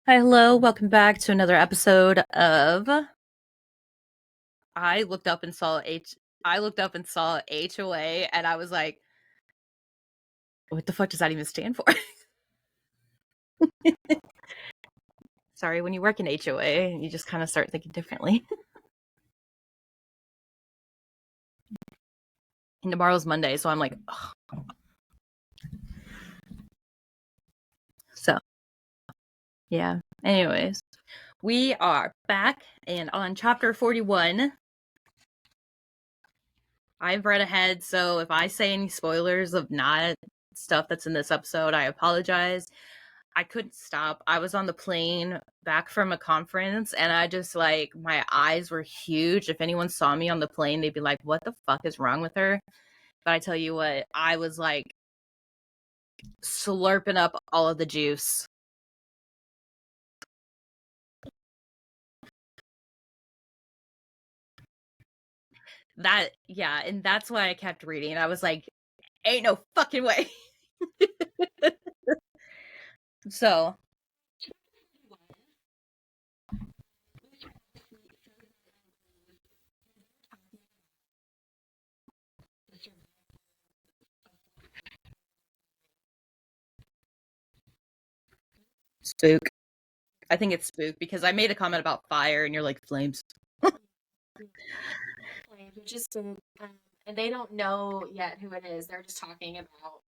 Hi, hello. Welcome back to another episode of I looked up and saw HOA and I was like, what the fuck does that even stand for? Sorry, when you work in HOA, you just kind of start thinking differently. And tomorrow's Monday, so I'm like, ugh. So, yeah. Anyways, we are back and on chapter 41. I've read ahead, so if I say any spoilers of not stuff that's in this episode, I apologize. I couldn't stop. I was on the plane back from a conference and I just my eyes were huge. If anyone saw me on the plane, they'd be like, what the fuck is wrong with her? But I tell you what, I was like slurping up all of the juice. And that's why I kept reading. I was like, ain't no fucking way. So, spook. I think it's spook because I made a comment about fire and you're like, flames. Which is spook, and they don't know yet who it is. They're just talking about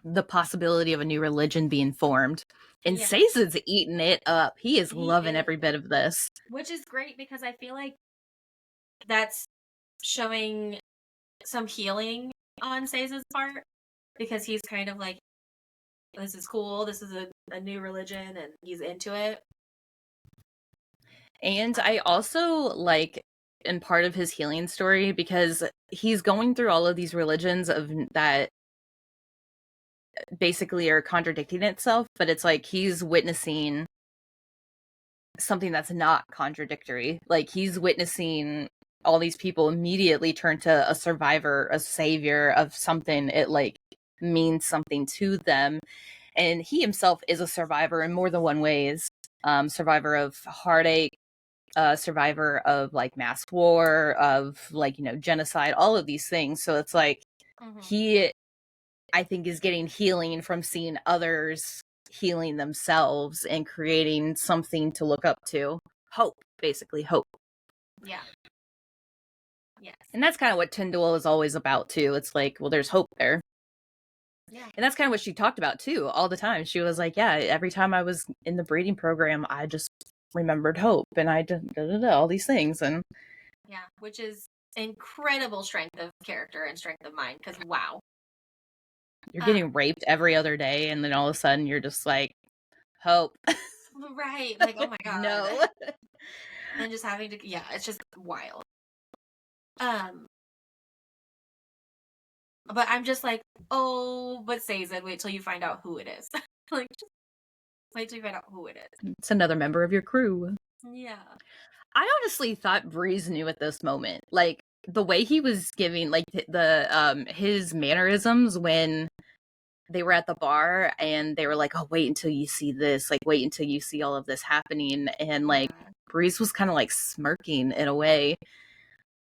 The possibility of a new religion being formed. And yeah. Sazed's eating it up. He is He loving is, every bit of this. which is great because I feel like that's showing some healing on Sazed's part because he's kind of like, this is cool. This is a new religion, and he's into it. And I also like in part of his healing story because he's going through all of these religions of that basically are contradicting itself, but it's like he's witnessing something that's not contradictory. Like he's witnessing all these people immediately turn to a survivor, a savior of something. It like means something to them. And he himself is a survivor in more than one ways. Survivor of heartache, survivor of like mass war, of like, genocide, all of these things. So it's like he, I think, is getting healing from seeing others healing themselves and creating something to look up to. Hope, basically, hope. Yeah. Yes. And that's kind of what Tyndall is always about, too. It's like, well, there's hope there. Yeah. And that's kind of what she talked about, too, all the time. She was like, yeah, every time I was in the breeding program, I just remembered hope and I did all these things. And yeah, which is incredible strength of character and strength of mind because wow. You're getting raped every other day, and then all of a sudden you're just like, hope. Right. Like, oh my God. No. And just having to, yeah, it's just wild. But I'm just like, oh, but Sazed, wait till you find out who it is. Like, just wait till you find out who it is. It's another member of your crew. Yeah. I honestly thought Breeze knew at this moment. Like, the way he was giving, like, his mannerisms when they were at the bar and they were like, oh, wait until you see this. Like, wait until you see all of this happening. And, like, Breeze was kind of, like, smirking in a way.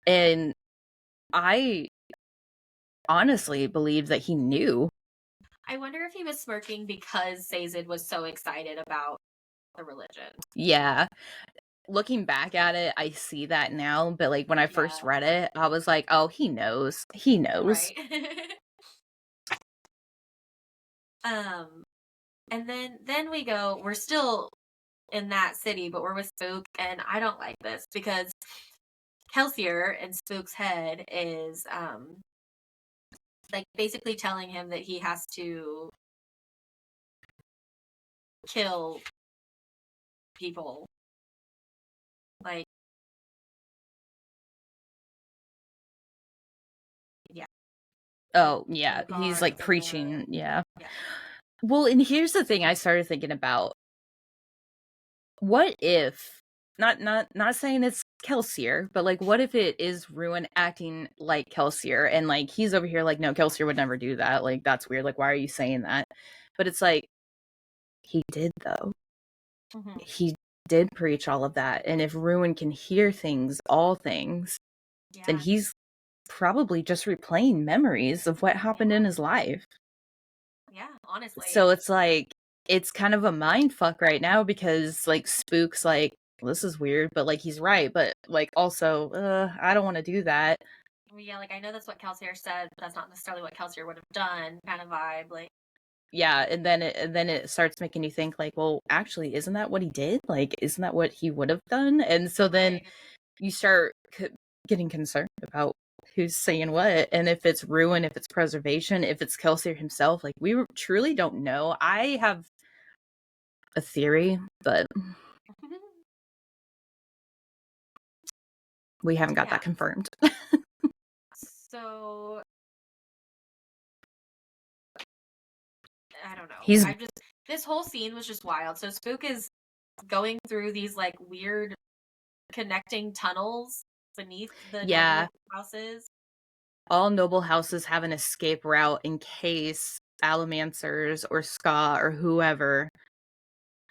And I honestly believe that he knew. I wonder if he was smirking because Sazed was so excited about the religion. Yeah. Looking back at it, I see that now, but like when I first read it, I was like, oh, he knows. He knows. Right. And then we're still in that city, but we're with Spook, and I don't like this because Kelsier in Spook's head is like basically telling him that he has to kill people. Like, yeah. Oh, yeah. He's like preaching. Yeah. Yeah. Well, and here's the thing I started thinking about. What if not saying it's Kelsier, but like, what if it is Ruin acting like Kelsier, and like he's over here like, no, Kelsier would never do that. Like, that's weird. Like, why are you saying that? But it's like, he did though. Mhm. He did preach all of that, and if Ruin can hear things, all things, then Yeah. he's probably just replaying memories of what happened in Yeah. his life. Yeah. Honestly. So it's like, it's kind of a mind fuck right now because like Spook's like, this is weird, but like he's right, but like also, I don't want to do that. Yeah, like I know that's what Kelsier said, but that's not necessarily what Kelsier would have done, kind of vibe. Like, Yeah, and then it starts making you think like, well, actually, isn't that what he did? Like, isn't that what he would have done? And so then right. you start getting concerned about who's saying what, and if it's Ruin, if it's preservation, if it's Kelsier himself. Like, we truly don't know. I have a theory, but we haven't got Yeah. that confirmed. So I don't know. He's This whole scene was just wild. So Spook is going through these like weird connecting tunnels beneath the Yeah, noble houses. all noble houses have an escape route in case Allomancers or Ska or whoever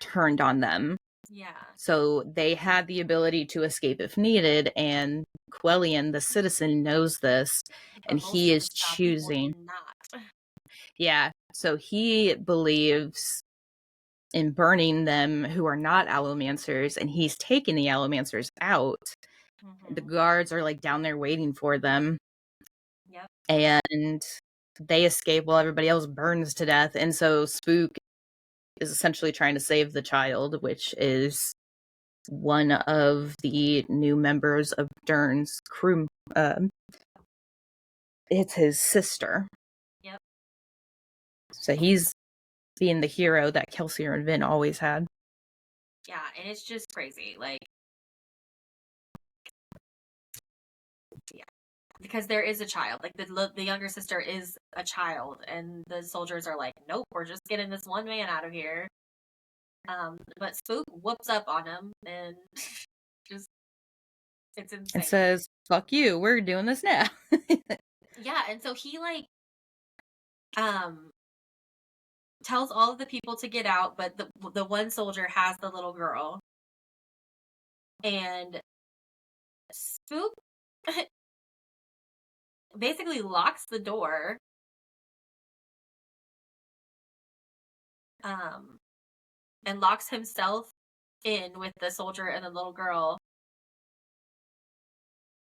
turned on them. Yeah. So they had the ability to escape if needed, and Quellion, the citizen, knows this, and But most he of is the Ska people do choosing. not. Yeah, so he believes in burning them who are not Allomancers, and he's taking the Allomancers out. The Hmm. guards are like down there waiting for them, Yep. and they escape while everybody else burns to death. And so Spook is essentially trying to save the child, which is one of the new members of Dern's crew. It's his sister. Yep. So he's being the hero that Kelsier and Vin always had. Yeah, and it's just crazy. Like, yeah, because there is a child. Like the younger sister is a child, and the soldiers are like, "Nope, we're just getting this one man out of here." But Spook whoops up on him, and just it's And insane. says, fuck you, we're doing this now. Yeah, and so he like um tells all of the people to get out, but the one soldier has the little girl, and Spook basically locks the door. Um, and locks himself in with the soldier and the little girl.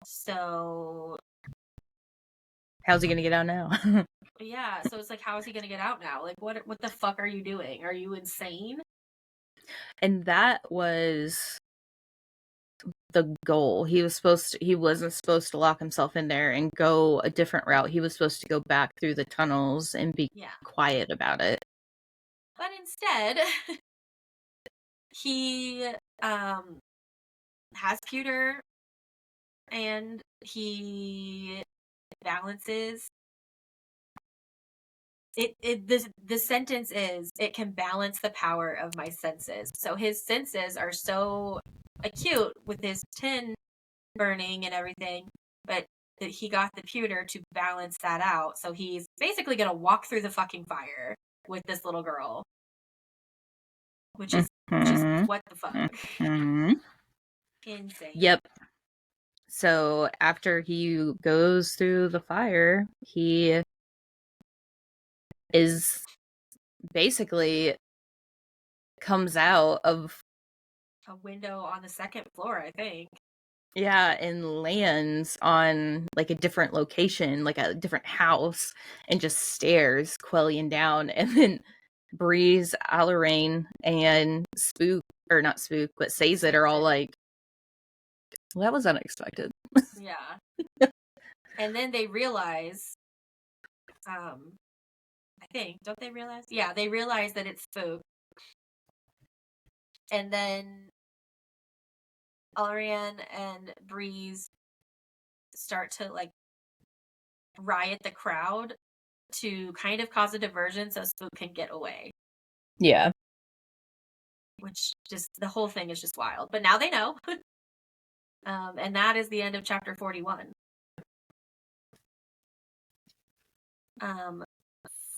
So How's he gonna get out now? yeah, so it's like, how is he gonna get out now? Like, what the fuck are you doing? Are you insane? And that was the goal. He wasn't supposed to lock himself in there and go a different route. He was supposed to go back through the tunnels and be Yeah, quiet about it. but instead, he has pewter, and he balances it the sentence is, it can balance the power of my senses. So his senses are so acute with his tin burning and everything, but that he got the pewter to balance that out. So he's basically gonna walk through the fucking fire with this little girl, which is just Mm-hmm. what the fuck. Mm-hmm. Insane. Yep. So after he goes through the fire, he is basically comes out of, A window on the second floor, I think. yeah, and lands on like a different location, like a different house, and just stares Quellion down. And then Breeze, Alarain, and Spook, or not Spook, but Says It, are all like, well, that was unexpected. Yeah. And then they realize, I think, don't they realize? Yeah, they realize that it's Spook. And then Alarian and Breeze start to like riot the crowd to kind of cause a diversion so Spook can get away. Yeah. Which just, the whole thing is just wild. But now they know. And that is the end of chapter 41.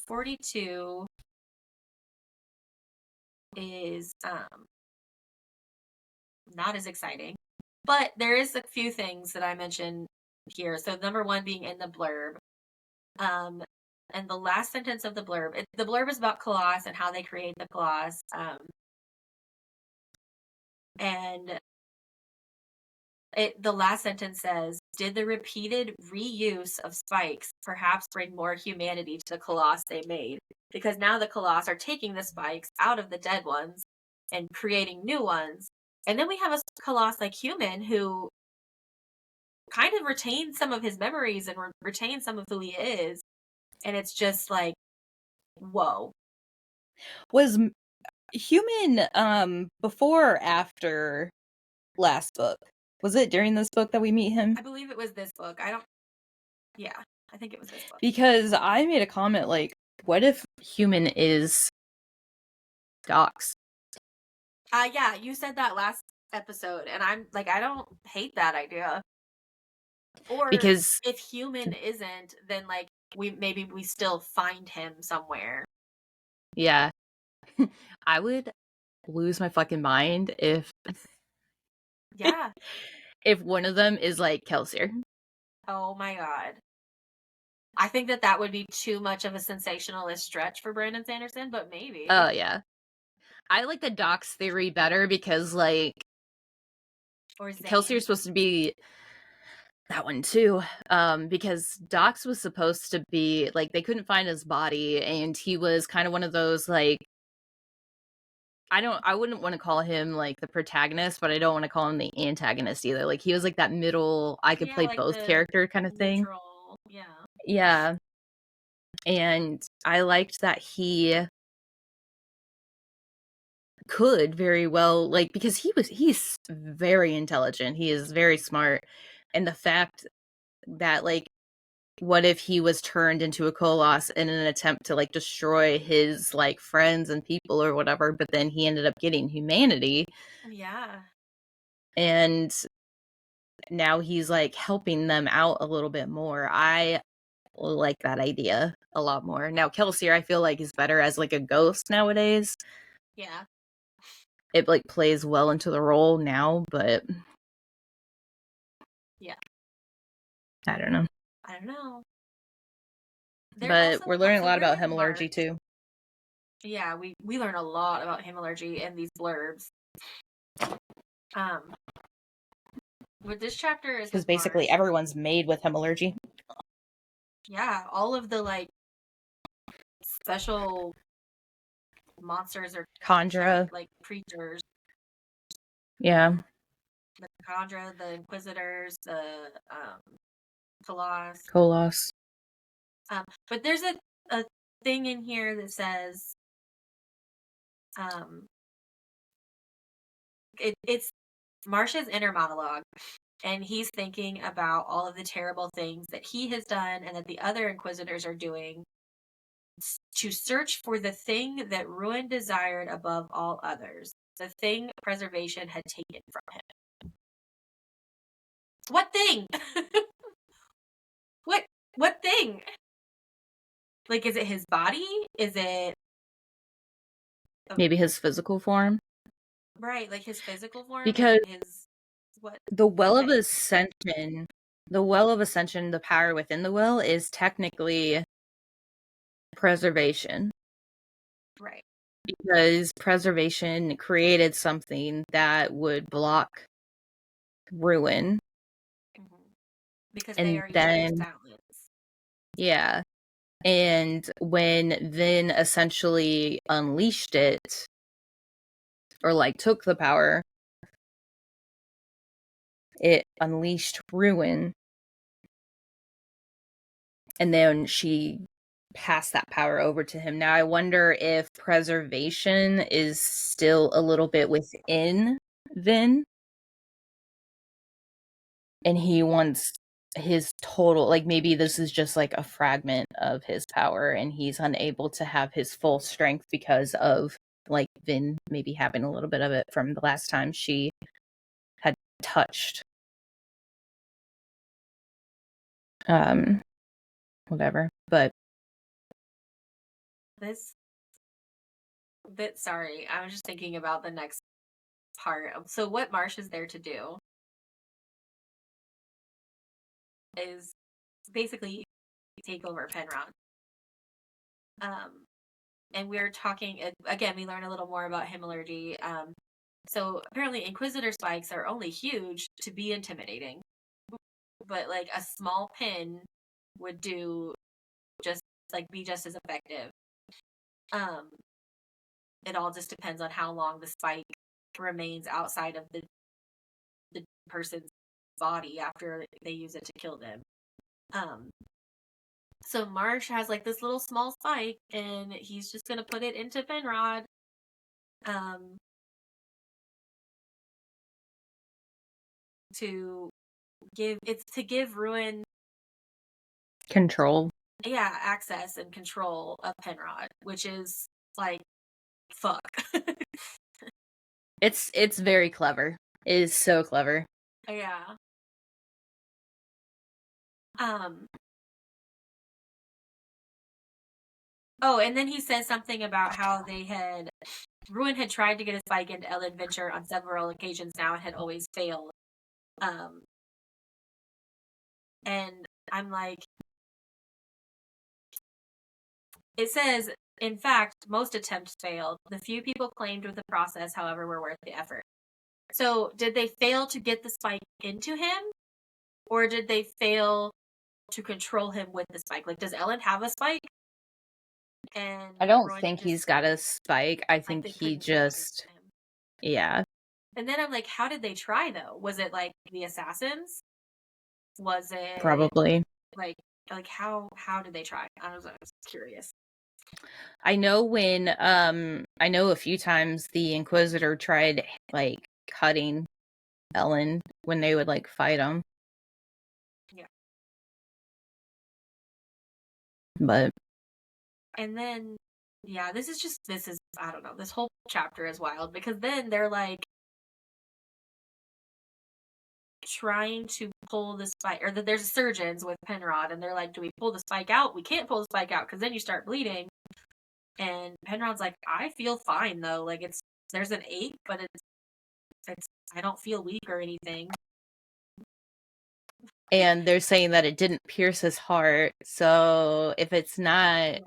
42 is not as exciting, but there is a few things that I mentioned here. So number one being in the blurb. And the last sentence of the blurb, the blurb is about Colossus and how they create the Colossus. And the last sentence says, did the repeated reuse of spikes perhaps bring more humanity to the Colossus they made? Because now the Colossus are taking the spikes out of the dead ones and creating new ones. And then we have a Colossus like human who kind of retains some of his memories and retains some of who he is. And it's just like, whoa. Was human before or after last book? Was it during this book that we meet him? I believe it was this book. Yeah, I think it was this book. Because I made a comment like, what if human is Dox? Yeah, you said that last episode, and I'm like, I don't hate that idea. Or because if human isn't, then like we still find him somewhere. Yeah. I would lose my fucking mind if Yeah. if one of them is like Kelsier. Oh my god. I think that would be too much of a sensationalist stretch for Brandon Sanderson, but maybe. Oh yeah. I like the Dox theory better because like Kelsier's supposed to be that one too. Because Dox was supposed to be like they couldn't find his body and he was kind of one of those like I wouldn't want to call him like the protagonist, but I don't want to call him the antagonist either. Like he was like that middle I could play like both character kind of thing. Neutral. Yeah. Yeah. And I liked that he could very well like because he's very intelligent. He is very smart. And the fact that like what if he was turned into a Colossus in an attempt to like destroy his like friends and people or whatever, but then he ended up getting humanity. Yeah. And now he's like helping them out a little bit more. I like that idea a lot more. Now Kelsier I feel like is better as like a ghost nowadays. Yeah. It like plays well into the role now, but yeah. I don't know. But we're learning a lot about hemorrhagy too. Yeah, we learn a lot about hemorrhagy in these blurbs. With this chapter is because basically everyone's made with hemorrhagy. Yeah, all of the like special monsters or Kandra, like creatures. Yeah. The Kandra, the Inquisitors, the Colossus. But there's a thing in here that says it's Marsh's inner monologue, and he's thinking about all of the terrible things that he has done and that the other Inquisitors are doing to search for the thing that Ruin desired above all others, the thing preservation had taken from him. What thing? What thing? Like, is it his body? Is it maybe his physical form? Right, like his physical form? Because his what? The Well of Ascension, the power within the well is technically preservation. Right. Because preservation created something that would block Ruin. Mm-hmm. Because and they are then talents. Yeah. And when Vin essentially unleashed it or like took the power, it unleashed Ruin. And then she passed that power over to him. Now I wonder if preservation is still a little bit within Vin. And he wants his total, like maybe this is just like a fragment of his power and he's unable to have his full strength because of like Vin maybe having a little bit of it from the last time she had touched Um, whatever. But This bit, sorry, I was just thinking about the next part. So what Marsh is there to do is basically take over Penrod. And we're talking again. We learn a little more about Himmelurgy. So apparently, Inquisitor spikes are only huge to be intimidating, but like a small pin would do just like be just as effective. Um, it all just depends on how long the spike remains outside of the person's body after they use it to kill them. So Marsh has like this little small spike, and he's just gonna put it into Penrod. To give Ruin control. access and control of Penrod, which is like fuck. It's very clever. It is so clever. Yeah. Oh, and then he says something about how Ruin had tried to get a spike into Ellen Venture on several occasions now and had always failed. And I'm like, it says, in fact, most attempts failed. The few people claimed with the process, however, were worth the effort. So, did they fail to get the spike into him? Or did they fail to control him with the spike? Like, does Ellen have a spike? And I don't Rowan think just, he's got a spike. I think he just, yeah. And then I'm like, how did they try though? Was it like the assassins? Was it probably like how did they try? I was curious. I know I know a few times the Inquisitor tried like cutting Ellen when they would like fight him. Yeah. But and then this is I don't know, this whole chapter is wild because then they're like trying to pull the spike, or that there's surgeons with Penrod and they're like, do we pull the spike out? We can't pull the spike out because then you start bleeding. And Penrod's like, I feel fine though. Like there's an ache, but it's I don't feel weak or anything. And they're saying that it didn't pierce his heart. So if it's not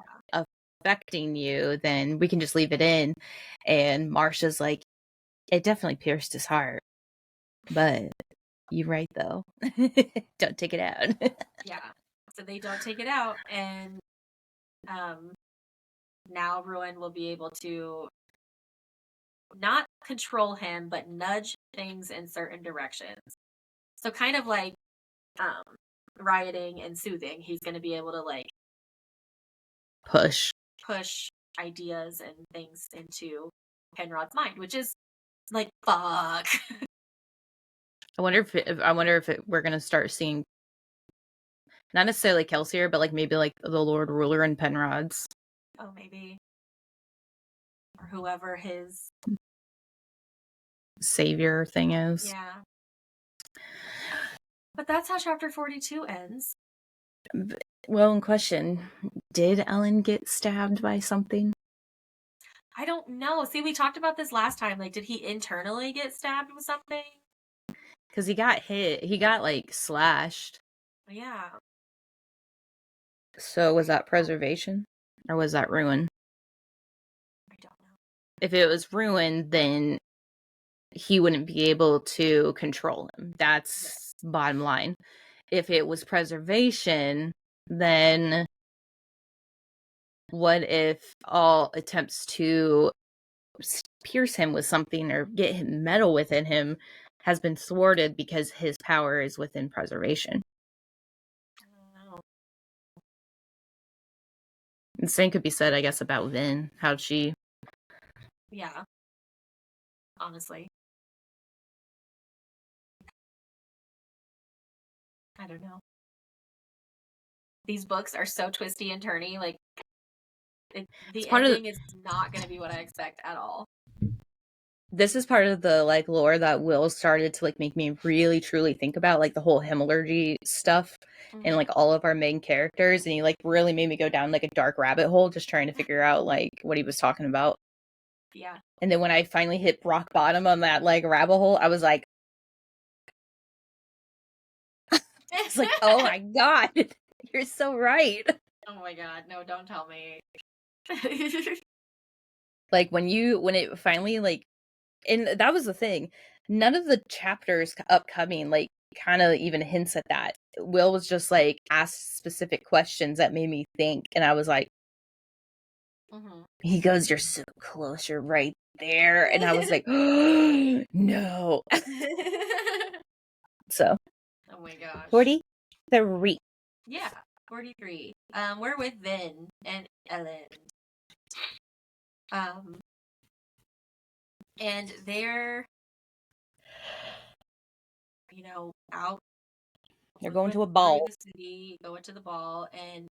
affecting you, then we can just leave it in. And Marsha's like, it definitely pierced his heart. But you're right though. Don't take it out. Yeah. So they don't take it out, and now Ruin will be able to not control him, but nudge things in certain directions. So kind of like rioting and soothing, he's going to be able to like push ideas and things into Penrod's mind, which is like fuck. I wonder if we're gonna start seeing not necessarily Kelsier, but like maybe like the Lord Ruler and Penrod's. Oh, maybe. Or whoever his savior thing is. Yeah. But that's how chapter 42 ends. Well, in question, did Ellen get stabbed by something? I don't know. See, we talked about this last time. Like, did he internally get stabbed with something? Because he got hit. He got, like, slashed. Yeah. So was that preservation? Or was that ruin? I don't know. If it was ruin, then he wouldn't be able to control him. That's bottom line. If it was preservation, then what if all attempts to pierce him with something or get him metal within him has been thwarted because his power is within preservation? I don't know. The same could be said, I guess, about Vin. How'd she? Yeah. Honestly. I don't know. These books are so twisty and turny. Like, the ending is not going to be what I expect at all. this is part of the like lore that Will started to like make me really truly think about, like the whole hemorrhagy stuff and like all of our main characters, and he like really made me go down like a dark rabbit hole just trying to figure out like what he was talking about. Yeah. And then when I finally hit rock bottom on that like rabbit hole, I was like, it's like, oh my god, you're so right. Oh my god, no, don't tell me. Like when it finally like, and that was the thing, none of the chapters upcoming like kind of even hints at that. Will was just like asked specific questions that made me think, and I was like, he goes, you're so close, you're right there, and I was like, oh, no. So oh my gosh, 43. yeah, 43. We're with Vin and Ellen. And they're, out. They're going to a ball. Through the city, going to the ball, and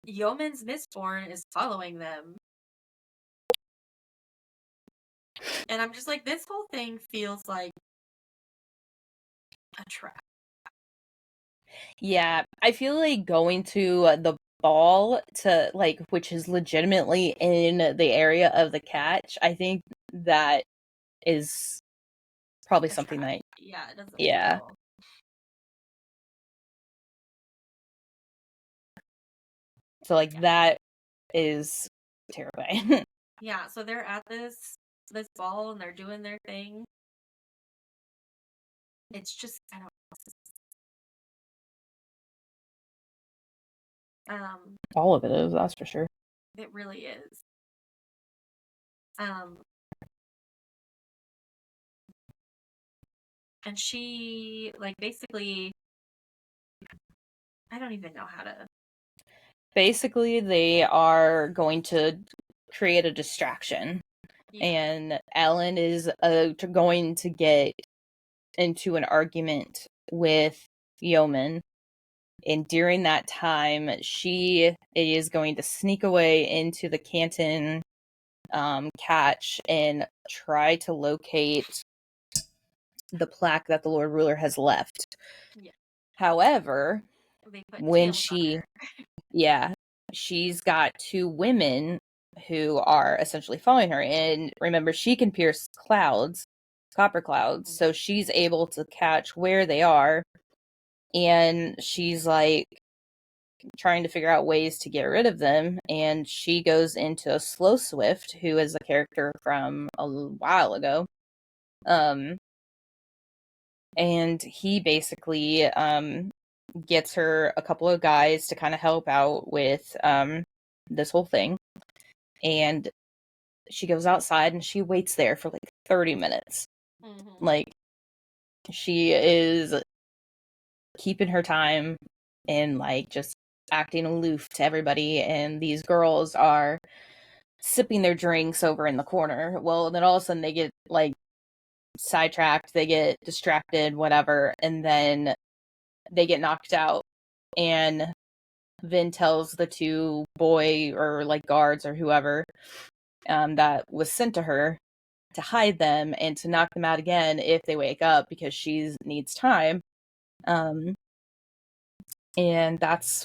Yeoman's Mistborn is following them. And I'm just like, this whole thing feels like a trap. Yeah, I feel like going to the ball to like, which is legitimately in the area of the catch, I think that is probably something that, yeah, it doesn't yeah. feel. So like that is terrifying. Yeah, so they're at this ball and they're doing their thing. It's just, I don't know. All of it is, that's for sure. It really is. And she, like, basically, I don't even know how to. Basically, they are going to create a distraction. Yeah. And Ellen is going to get into an argument with Yeoman. And during that time, she is going to sneak away into the Canton catch and try to locate the plaque that the Lord Ruler has left. Yeah. However, when she's got two women who are essentially following her, and remember, she can pierce clouds, copper clouds, so she's able to catch where they are, and she's like trying to figure out ways to get rid of them, and she goes into Slow Swift, who is a character from a while ago, and he basically gets her a couple of guys to kind of help out with this whole thing, and she goes outside and she waits there for like 30 minutes. Like, she is keeping her time and like just acting aloof to everybody, and these girls are sipping their drinks over in the corner. Well, then all of a sudden they get like sidetracked, they get distracted, whatever, and then they get knocked out, and Vin tells the two boy or like guards or whoever that was sent to her to hide them and to knock them out again if they wake up, because she needs time. And that's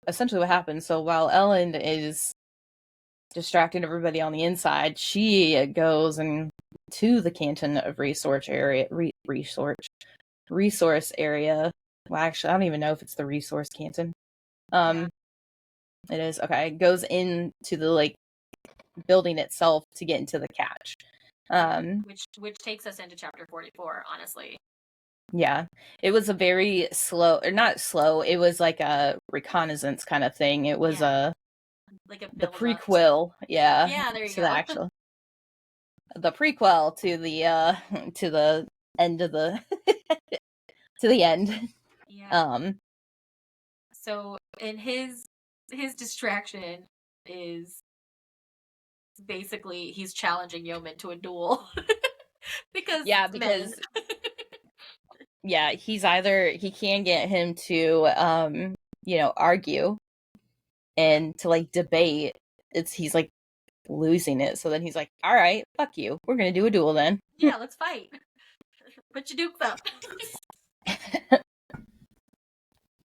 essentially what happens. So while Ellen is distracting everybody on the inside, she goes and to the Canton of Resource area. Resource area. Well, actually, I don't even know if it's the Resource Canton. It is, okay. Goes into the like building itself to get into the catch. Which takes us into chapter 44, honestly. Yeah. It was a very slow, or not slow, it was like a reconnaissance kind of thing. It was like the prequel. Yeah, there you go. The prequel to the end of the to the end. Yeah. So, and his distraction is basically he's challenging Yeoman to a duel. because yeah, he can get him to argue and to like debate. He's like losing it. So then he's like, all right, fuck you. We're going to do a duel then. Yeah, let's fight. Put your dukes up.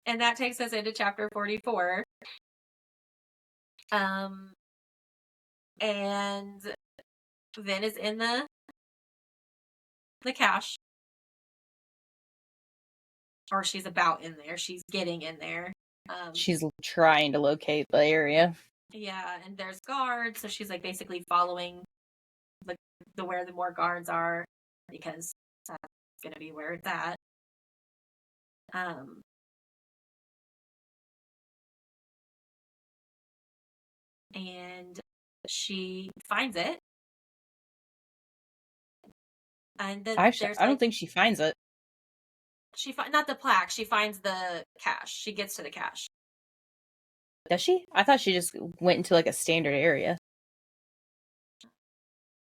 And that takes us into chapter 44. And Vin is in the cache. Or she's about in there. She's getting in there. She's trying to locate the area. Yeah, and there's guards, so she's like basically following the where the more guards are, because that's gonna be where it's at. And she finds it. And then Actually, I don't think she finds it. Not the plaque. She finds the cache. She gets to the cache. Does she? I thought she just went into like a standard area.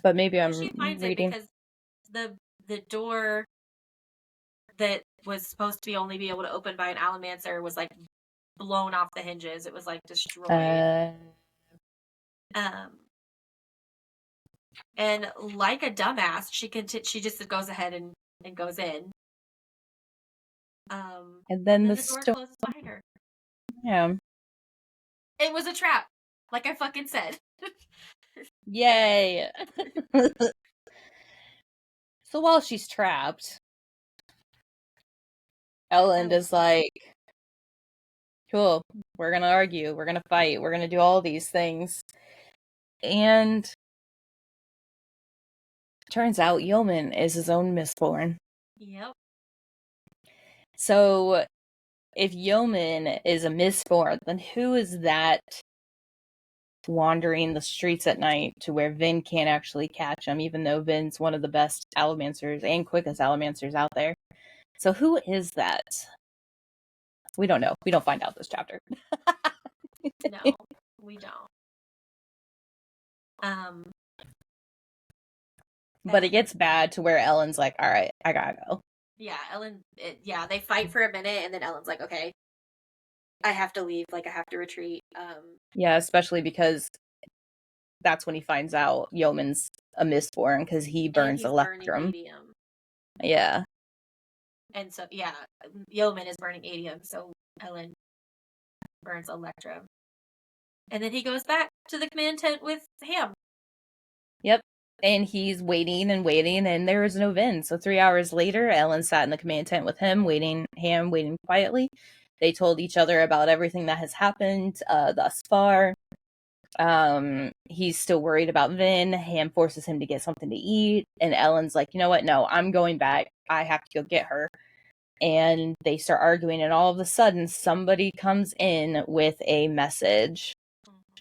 But maybe I'm She finds reading. it because the door that was supposed to only be able to open by an Allomancer was like blown off the hinges. It was like destroyed. And like a dumbass, she just goes ahead and goes in. And then the door closes behind her. Yeah. It was a trap, like I fucking said. Yay! So while she's trapped, Elend is like, cool, we're gonna argue, we're gonna fight, we're gonna do all these things. And turns out Yeoman is his own Mistborn. Yep. So if Yeoman is a Mistborn, then who is that wandering the streets at night to where Vin can't actually catch him, even though Vin's one of the best Allomancers and quickest Allomancers out there? So who is that? We don't know. We don't find out this chapter. No, we don't. But it gets bad to where Elend's like, all right, I gotta go. Yeah, they fight for a minute, and then Elend's like, okay, I have to leave. Like, I have to retreat. Yeah, especially because that's when he finds out Yeoman's a Mistborn, because he burns Electrum. Yeah. And so, yeah, Yeoman is burning Adium, so Elend burns Electrum. And then he goes back to the command tent with Ham. Yep. And he's waiting, and there is no Vin. So 3 hours later, Elend sat in the command tent with him, waiting quietly. They told each other about everything that has happened thus far. He's still worried about Vin. Ham forces him to get something to eat, and Elend's like, you know what? No, I'm going back. I have to go get her. And they start arguing, and all of a sudden, somebody comes in with a message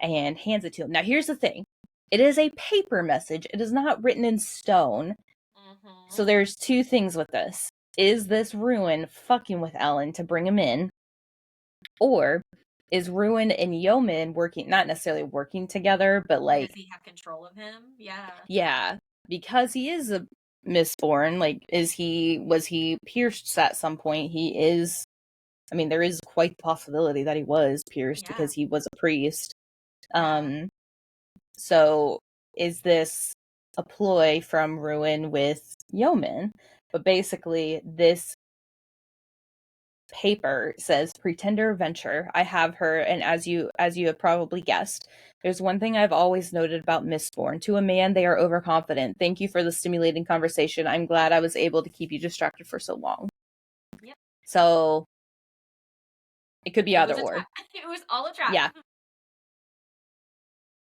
and hands it to him. Now, here's the thing. It is a paper message. It is not written in stone. Mm-hmm. So there's two things with this. Is this Ruin fucking with Elend to bring him in? Or is Ruin and Yeoman not necessarily working together, but like... Does he have control of him? Yeah. Yeah. Because he is a Mistborn. Like, was he pierced at some point? He is... I mean, there is quite the possibility that he was pierced because he was a priest. So is this a ploy from Ruin with Yeoman? But basically, this paper says Pretender Venture. I have her, and as you have probably guessed, there's one thing I've always noted about Mistborn. To a man, they are overconfident. Thank you for the stimulating conversation. I'm glad I was able to keep you distracted for so long. Yep. So it could be either or. It was all a trap. Yeah.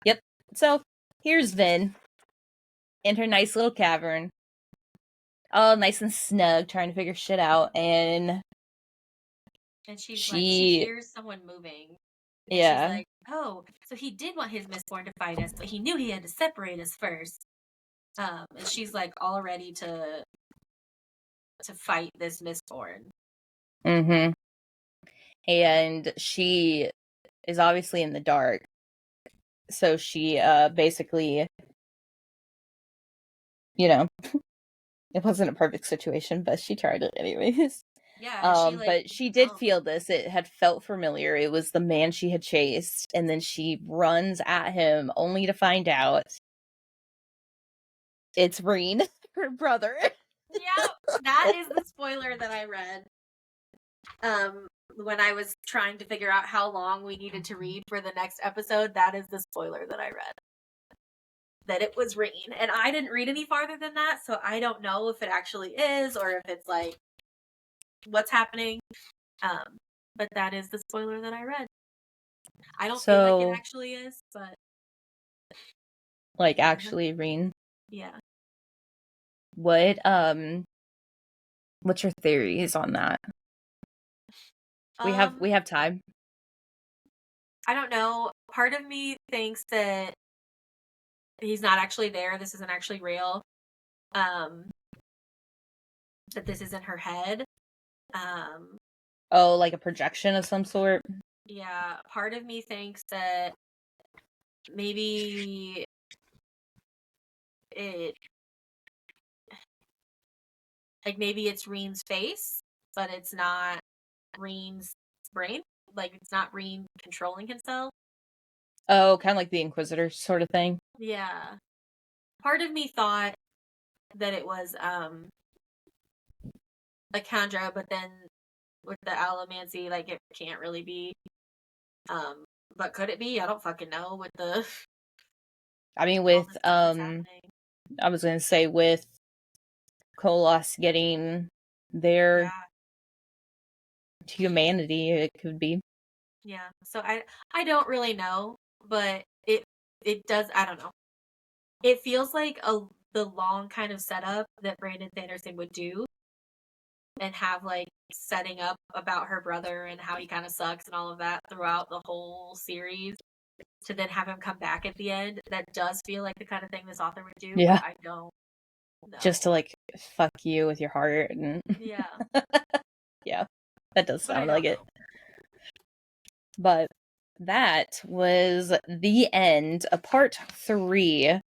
Yep. So here's Vin in her nice little cavern, all nice and snug, trying to figure shit out, and she hears someone moving. And she's like, oh, so he did want his Mistborn to fight us, but he knew he had to separate us first. And she's like all ready to fight this Mistborn. Mm-hmm. And she is obviously in the dark. So she basically, it wasn't a perfect situation, but she tried it anyways. Yeah, and she like But she did jumped. feel this. It had felt familiar. It was the man she had chased, and then she runs at him only to find out it's Reen, her brother. Yep, that is the spoiler that I read. When I was trying to figure out how long we needed to read for the next episode, that is the spoiler that I read. That it was Reen. And I didn't read any farther than that, so I don't know if it actually is or if it's like what's happening. But that is the spoiler that I read. I don't feel like it actually is, but like actually Reen. Yeah. What's your theories on that? We have time. I don't know. Part of me thinks that he's not actually there. This isn't actually real. That this is in her head. Oh, like a projection of some sort? Yeah. Part of me thinks that maybe maybe it's Reen's face, but it's not Reen's brain. Like it's not Reen controlling himself. Oh, kind of like the Inquisitor sort of thing. Yeah. Part of me thought that it was Kandra, but then with the allomancy, like it can't really be. But could it be? I don't fucking know with the I mean with I was gonna say with Koloss getting their humanity, it could be. Yeah. So I don't really know, but it does, I don't know. It feels like the long kind of setup that Brandon Sanderson would do and have like setting up about her brother and how he kind of sucks and all of that throughout the whole series to then have him come back at the end. That does feel like the kind of thing this author would do. Yeah. But I don't know. Just to like fuck you with your heart and yeah. Yeah. That does sound like it. But that was the end of part 3,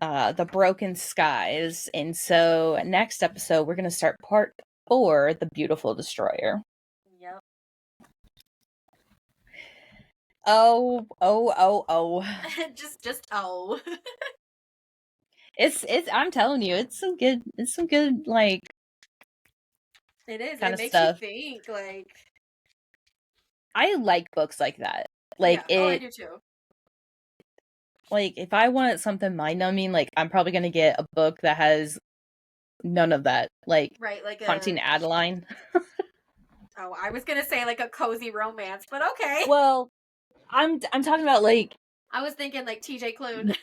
The Broken Skies. And so next episode, we're going to start part 4, The Beautiful Destroyer. Yep. Oh. just oh. It's I'm telling you, it's some good like it is. Kind it of makes stuff. you think like I like books like that. Like yeah. I do too. Like if I wanted something mind numbing, like I'm probably gonna get a book that has none of that. Like Haunting Adeline. Oh, I was gonna say like a cozy romance, but okay. Well, I'm talking about like I was thinking like TJ Klune.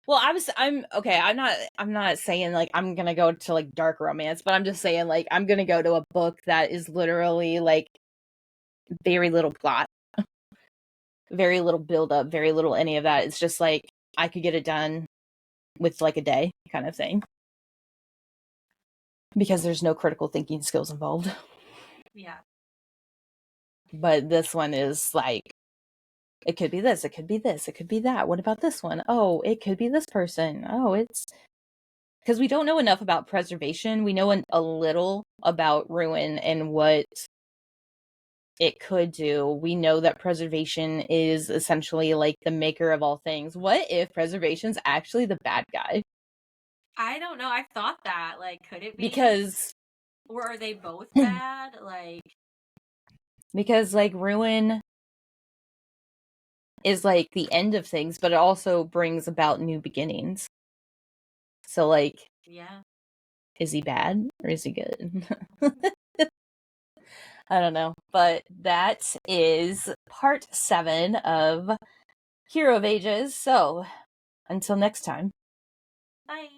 Well, I'm not saying like I'm gonna go to like dark romance, but I'm just saying like I'm gonna go to a book that is literally like very little plot, very little build up, very little any of that. It's just like I could get it done with like a day kind of thing. Because there's no critical thinking skills involved. Yeah. But this one is like, it could be this, it could be this, it could be that. What about this one? Oh, it could be this person. Oh, it's because we don't know enough about preservation. We know a little about ruin and what it could do. We know that preservation is essentially like the maker of all things. What if preservation's actually the bad guy? I don't know. I've thought that. Like, could it be? Because or are they both bad? Because like ruin is like the end of things, but it also brings about new beginnings. So like, yeah. Is he bad or is he good? I don't know. But that is part 7 of Hero of Ages. So until next time. Bye.